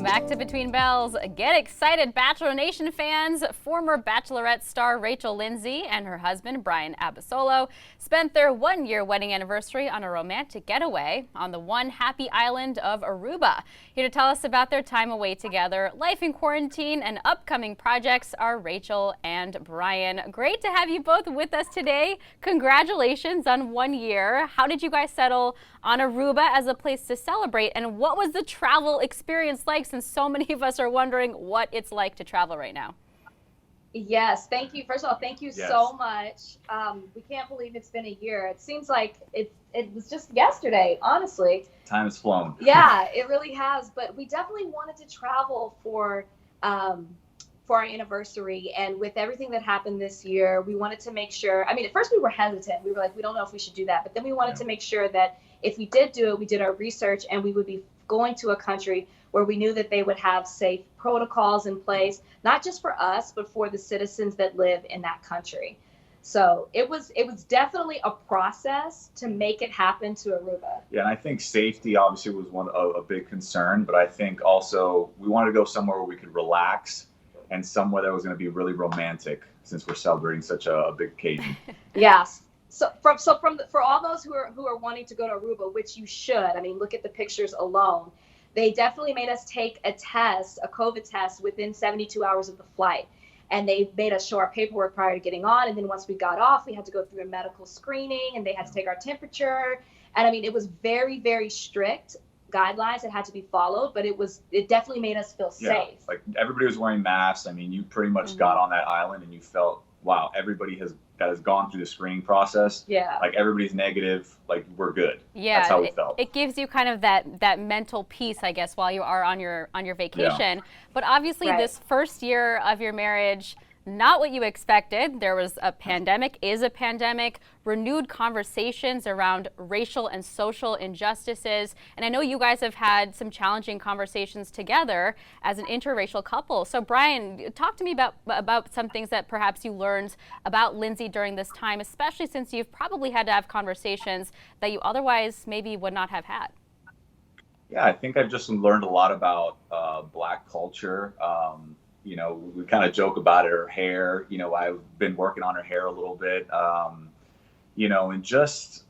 Welcome back to Between Bells. Get excited, Bachelor Nation fans. Former Bachelorette star Rachel Lindsay and her husband, Bryan Abasolo, spent their one-year wedding anniversary on a romantic getaway on the one happy island of Aruba. Here to tell us about their time away together, life in quarantine, and upcoming projects are Rachel and Bryan. Great to have you both with us today. Congratulations on 1 year. How did you guys settle on Aruba as a place to celebrate, and what was the travel experience like, since so many of us are wondering what it's like to travel right now? Yes, thank you. First of all, thank you so much. We can't believe it's been a year. It seems like it was just yesterday, honestly. Time has flown. Yeah, it really has. But we definitely wanted to travel for our anniversary, and with everything that happened this year, we wanted to make sure. I mean, at first we were hesitant. We were like, we don't know if we should do that. But then we wanted to make sure that if we did do it, we did our research, and we would be going to a country where we knew that they would have safe protocols in place, not just for us, but for the citizens that live in that country. So it was definitely a process to make it happen to Aruba. Yeah, and I think safety obviously was a big concern, but I think also we wanted to go somewhere where we could relax and somewhere that was going to be really romantic, since we're celebrating such a big occasion. Yes. For all those who are wanting to go to Aruba, which you should, I mean, look at the pictures alone. They definitely made us take a COVID test within 72 hours of the flight. And they made us show our paperwork prior to getting on. And then once we got off, we had to go through a medical screening, and they had to take our temperature. And I mean, it was very, very strict guidelines that had to be followed, but it definitely made us feel safe. Like everybody was wearing masks. I mean, you pretty much got on that island and you felt, wow, everybody that has gone through the screening process. Yeah. Like everybody's negative, like we're good. Yeah. That's how we felt. It gives you kind of that mental peace, I guess, while you are on your vacation. Yeah. But obviously this first year of your marriage, not what you expected. There was a pandemic, renewed conversations around racial and social injustices. And I know you guys have had some challenging conversations together as an interracial couple. So Bryan, talk to me about some things that perhaps you learned about Lindsay during this time, especially since you've probably had to have conversations that you otherwise maybe would not have had. Yeah, I think I've just learned a lot about Black culture. You know, we kind of joke about it, her hair, you know, I've been working on her hair a little bit, you know, and just,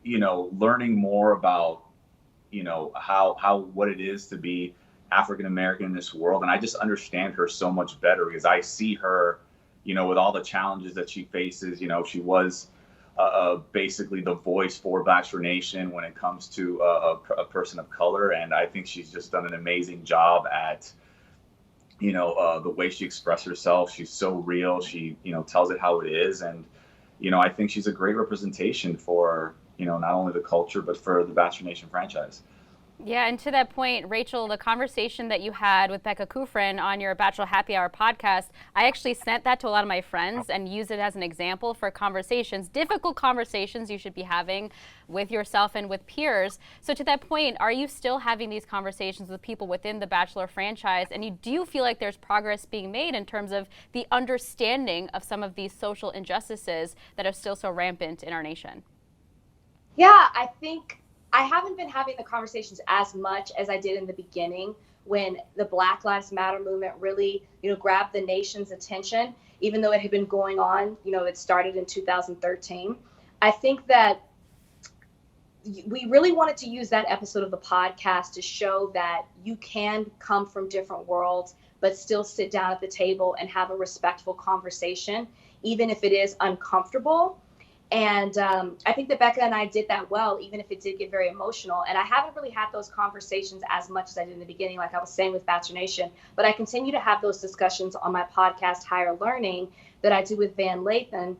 you know, learning more about, you know, what it is to be African-American in this world. And I just understand her so much better because I see her, you know, with all the challenges that she faces. You know, she was basically the voice for Bachelor Nation when it comes to a person of color. And I think she's just done an amazing job at, you know, the way she expresses herself. She's so real. She, you know, tells it how it is. And, you know, I think she's a great representation for, you know, not only the culture, but for the Bachelor Nation franchise. Yeah, and to that point, Rachel, the conversation that you had with Becca Kufrin on your Bachelor Happy Hour podcast, I actually sent that to a lot of my friends and used it as an example for conversations, difficult conversations you should be having with yourself and with peers. So to that point, are you still having these conversations with people within the Bachelor franchise? And do you feel like there's progress being made in terms of the understanding of some of these social injustices that are still so rampant in our nation? Yeah, I think I haven't been having the conversations as much as I did in the beginning when the Black Lives Matter movement really, you know, grabbed the nation's attention, even though it had been going on, you know, it started in 2013. I think that we really wanted to use that episode of the podcast to show that you can come from different worlds, but still sit down at the table and have a respectful conversation, even if it is uncomfortable. And I think that Becca and I did that well, even if it did get very emotional. And I haven't really had those conversations as much as I did in the beginning, like I was saying with Bachelor Nation. But I continue to have those discussions on my podcast, Higher Learning, that I do with Van Lathan.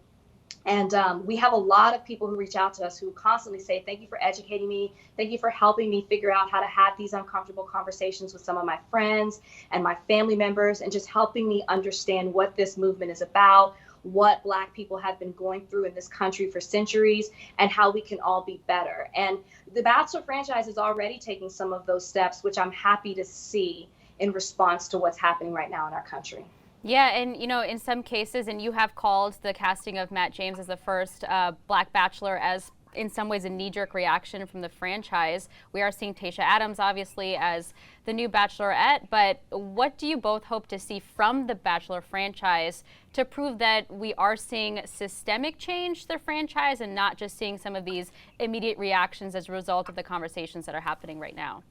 And we have a lot of people who reach out to us who constantly say, thank you for educating me. Thank you for helping me figure out how to have these uncomfortable conversations with some of my friends and my family members, and just helping me understand what this movement is about, what Black people have been going through in this country for centuries, and how we can all be better. And the Bachelor franchise is already taking some of those steps, which I'm happy to see in response to what's happening right now in our country. Yeah, and you know, in some cases, and you have called the casting of Matt James as the first Black Bachelor as in some ways a knee-jerk reaction from the franchise. We are seeing Tayshia Adams obviously as the new Bachelorette, but what do you both hope to see from the Bachelor franchise to prove that we are seeing systemic change to the franchise and not just seeing some of these immediate reactions as a result of the conversations that are happening right now?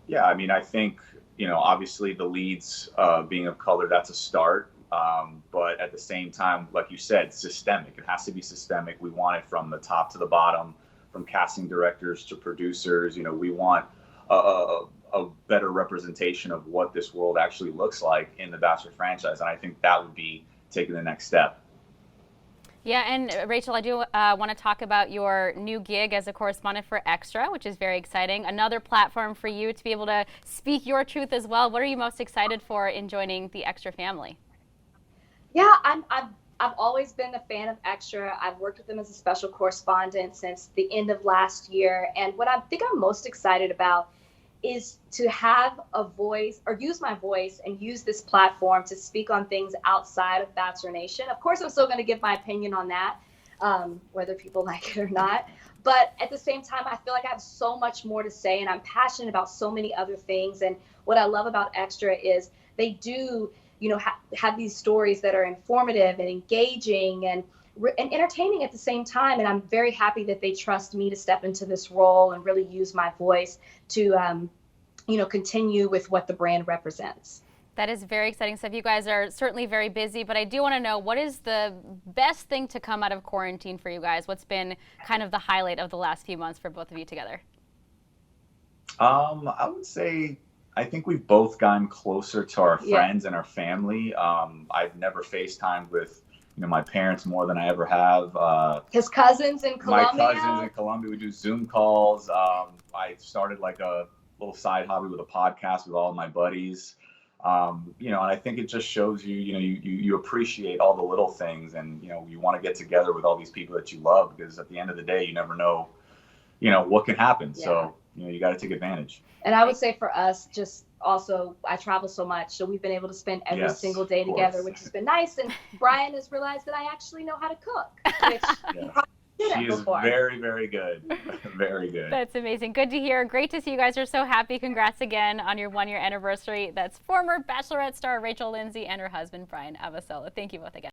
Yeah, I mean, I think, obviously the leads being of color, that's a start. But at the same time, like you said, systemic. It has to be systemic. We want it from the top to the bottom, from casting directors to producers. We want a better representation of what this world actually looks like in the Bachelor franchise. And I think that would be taking the next step. Yeah, and Rachel, I do want to talk about your new gig as a correspondent for Extra, which is very exciting. Another platform for you to be able to speak your truth as well. What are you most excited for in joining the Extra family? Yeah, I've always been a fan of Extra. I've worked with them as a special correspondent since the end of last year. And what I think I'm most excited about is to have a voice, or use my voice and use this platform to speak on things outside of Bachelor Nation. Of course, I'm still going to give my opinion on that, whether people like it or not. But at the same time, I feel like I have so much more to say, and I'm passionate about so many other things. And what I love about Extra is they do, have these stories that are informative and engaging and entertaining at the same time. And I'm very happy that they trust me to step into this role and really use my voice to, continue with what the brand represents. That is very exciting stuff. You guys are certainly very busy, but I do want to know, what is the best thing to come out of quarantine for you guys? What's been kind of the highlight of the last few months for both of you together? I would say, I think we've both gotten closer to our friends and our family. I've never FaceTimed with my parents more than I ever have. His cousins in Colombia. My cousins in Colombia, we do Zoom calls. I started like a little side hobby with a podcast with all of my buddies. And I think it just shows you appreciate all the little things, and you want to get together with all these people that you love, because at the end of the day, you never know, what can happen. Yeah. So you got to take advantage. And I would say for us, just also, I travel so much, so we've been able to spend every single day together, which has been nice. And Bryan has realized that I actually know how to cook, which he probably didn't before. Very, very good. Very good. That's amazing. Good to hear. Great to see you guys are so happy. Congrats again on your 1-year anniversary. That's former Bachelorette star Rachel Lindsay and her husband, Bryan Abasolo. Thank you both again.